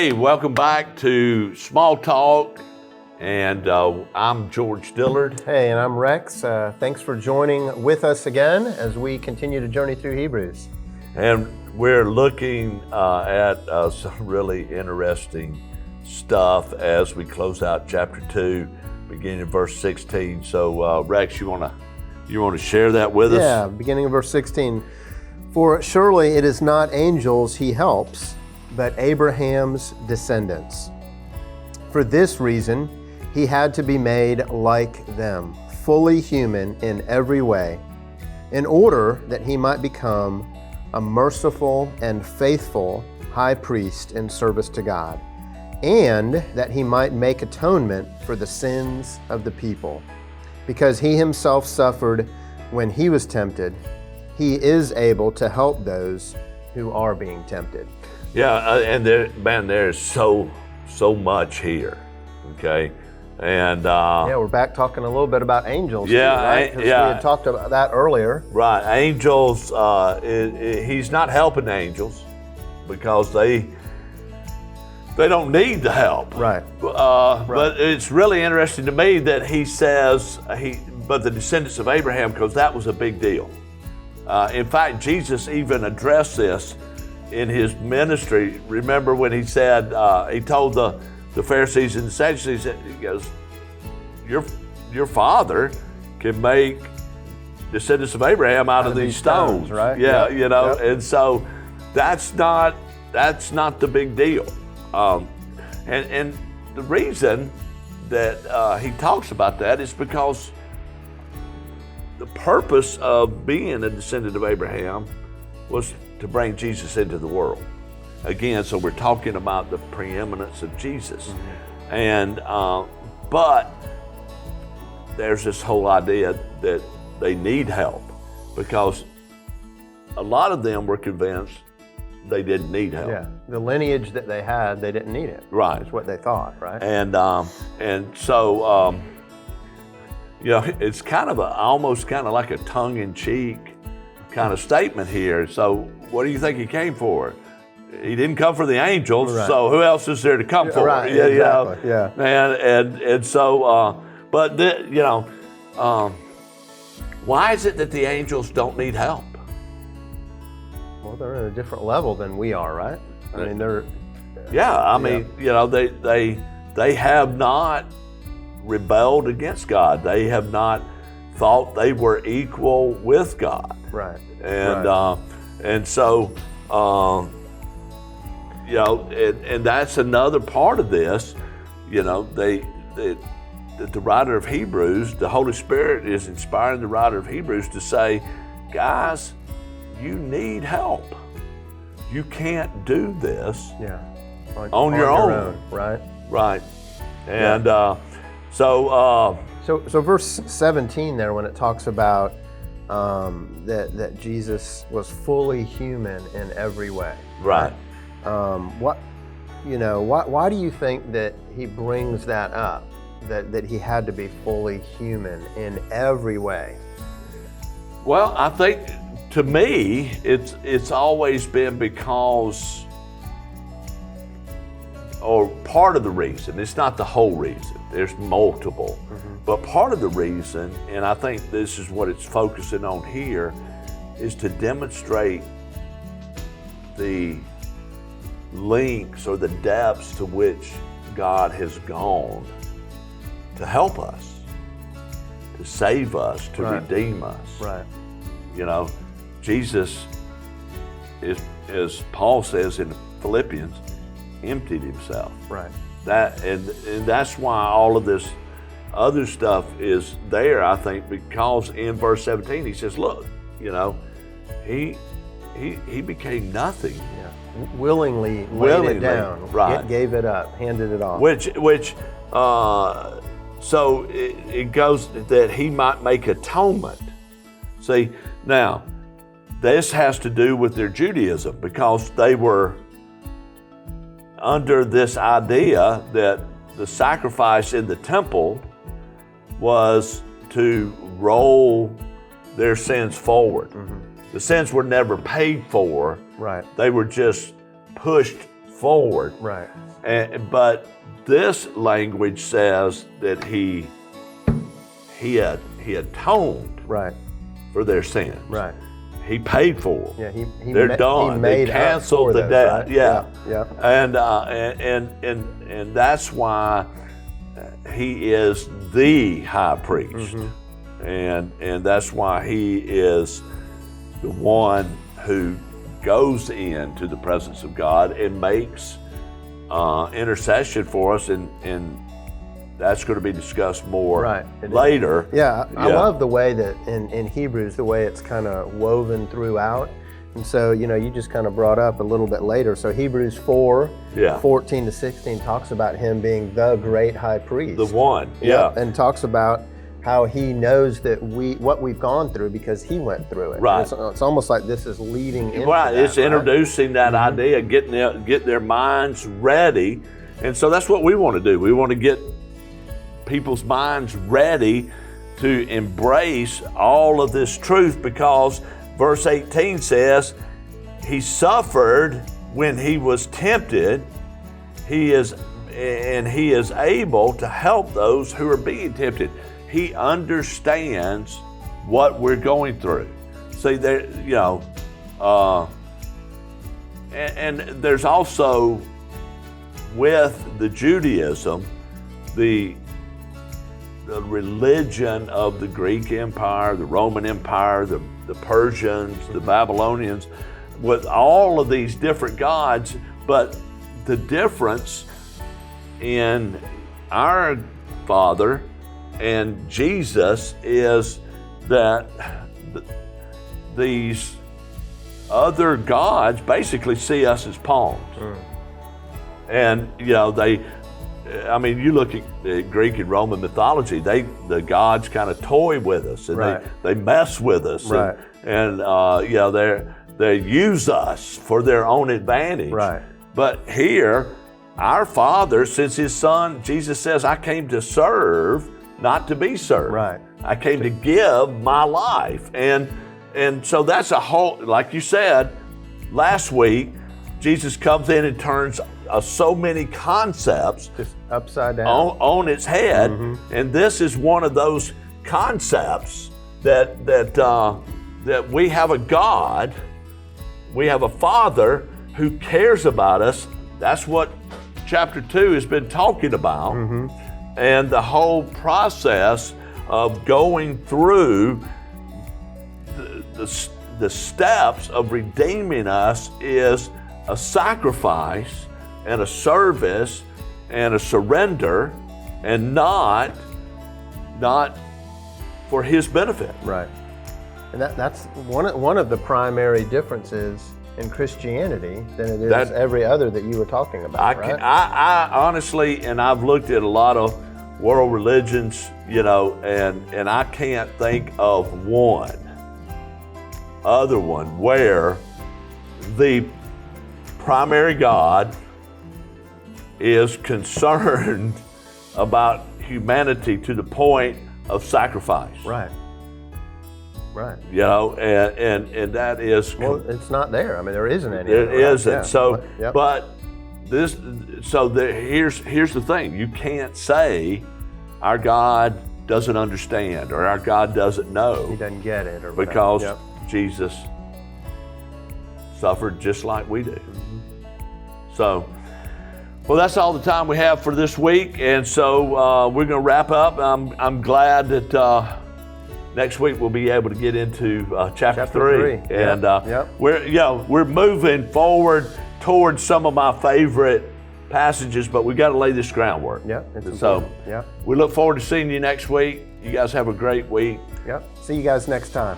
Hey, welcome back to Small Talk, and I'm George Dillard. Hey, and I'm Rex. Thanks for joining with us again as we continue to journey through Hebrews. And we're looking at some really interesting stuff as we close out chapter 2, beginning in verse 16. So, Rex, you want to share that with us? Yeah, beginning of verse 16. For surely it is not angels he helps, but Abraham's descendants. For this reason, he had to be made like them, fully human in every way, in order that he might become a merciful and faithful high priest in service to God, and that he might make atonement for the sins of the people. Because he himself suffered when he was tempted, he is able to help those who are being tempted. Yeah, and there's so much here, okay? And we're back talking a little bit about angels. Yeah, too, right? 'Cause we had talked about that earlier. Right, angels. He's not helping angels because they don't need the help. Right. But it's really interesting to me that he says but the descendants of Abraham, because that was a big deal. In fact, Jesus even addressed this in his ministry. Remember when he said, he told the Pharisees and the Sadducees, he goes, your father can make descendants of Abraham out of these stones, right? Yeah, Yep. you know, Yep. and so that's not the big deal. And the reason that he talks about that is because the purpose of being a descendant of Abraham was to bring Jesus into the world. Again, so we're talking about the preeminence of Jesus. Mm-hmm. And but there's this whole idea that they need help because a lot of them were convinced they didn't need help. Yeah, the lineage that they had, they didn't need it. Right. That's what they thought, right? And so it's kind of almost like a tongue-in-cheek kind of statement here. So what do you think he came for? He didn't come for the angels, right. So who else is there to come for? Right, yeah, exactly. Yeah. And so, why is it that the angels don't need help? Well, they're at a different level than we are, right? I mean, they're. Yeah, I mean, they have not rebelled against God. They have not thought they were equal with God. Right. And right. And so, and that's another part of this. The writer of Hebrews, the Holy Spirit is inspiring the writer of Hebrews to say, guys, you need help. You can't do this on your own. Right. Right. And so verse 17 there, when it talks about that Jesus was fully human in every way. Right. Why do you think that he brings that up? That he had to be fully human in every way? Well, I think to me, it's always been because, or part of the reason, it's not the whole reason, there's multiple, but part of the reason, and I think this is what it's focusing on here, is to demonstrate the links or the depths to which God has gone to help us, to save us, to redeem us. Right. Jesus is, as Paul says in Philippians, emptied himself. Right. And that's why all of this other stuff is there, I think, because in verse 17 he says, look, he became nothing. Yeah. Willingly laid it down, right. Gave it up, handed it off. So it goes that he might make atonement. See, now, this has to do with their Judaism because they were under this idea that the sacrifice in the temple was to roll their sins forward. Mm-hmm. The sins were never paid for. Right. They were just pushed forward. Right. But this language says that he atoned Right. for their sins. Right. He paid for them. Yeah. They're done. He made they canceled the debt. Right? Yeah. Yeah. And that's why he is the high priest. Mm-hmm. And that's why he is the one who goes into the presence of God and makes intercession for us, and that's going to be discussed more later. Yeah, I love the way that in Hebrews, the way it's kind of woven throughout. And so, you just kind of brought up a little bit later. So Hebrews 4, 14 to 16 talks about him being the great high priest. The one, And talks about how he knows that what we've gone through because he went through it. Right. It's almost like this is leading into that. It's introducing that Mm-hmm. idea, get their minds ready. And so that's what we want to do. We want to get people's minds ready to embrace all of this truth, because verse 18 says, he suffered when he was tempted. He is able to help those who are being tempted. He understands what we're going through. See, there, and there's also with the Judaism, the religion of the Greek Empire, the Roman Empire, the Persians, the Babylonians, with all of these different gods, but the difference in our Father and Jesus is that these other gods basically see us as pawns. And you look at Greek and Roman mythology, the gods kind of toy with us, and they mess with us, and they use us for their own advantage. Right. But here, our Father, since His Son, Jesus says, I came to serve, not to be served. Right. I came to give my life. And so that's a whole, like you said last week, Jesus comes in and turns so many concepts just upside down on its head. Mm-hmm. And this is one of those concepts that we have a God, we have a Father who cares about us. That's what chapter 2 has been talking about. Mm-hmm. And the whole process of going through the steps of redeeming us is a sacrifice and a service and a surrender, and not for His benefit. Right. And that's one of the primary differences in Christianity than it is every other that you were talking about. I honestly, and I've looked at a lot of world religions, and I can't think of one other one where the primary God is concerned about humanity to the point of sacrifice. Right. And that is, well, it's not there. I mean, there isn't any. It isn't. Yeah. So, yep. But this, here's the thing. You can't say our God doesn't understand or our God doesn't know. He doesn't get it, or because yep. Jesus suffered just like we do. Mm-hmm. So, well, that's all the time we have for this week, and so we're going to wrap up. I'm glad that next week we'll be able to get into chapter 3. And yep. we're moving forward towards some of my favorite passages, but we got to lay this groundwork. Yep. So yep. We look forward to seeing you next week. You guys have a great week. Yep. See you guys next time.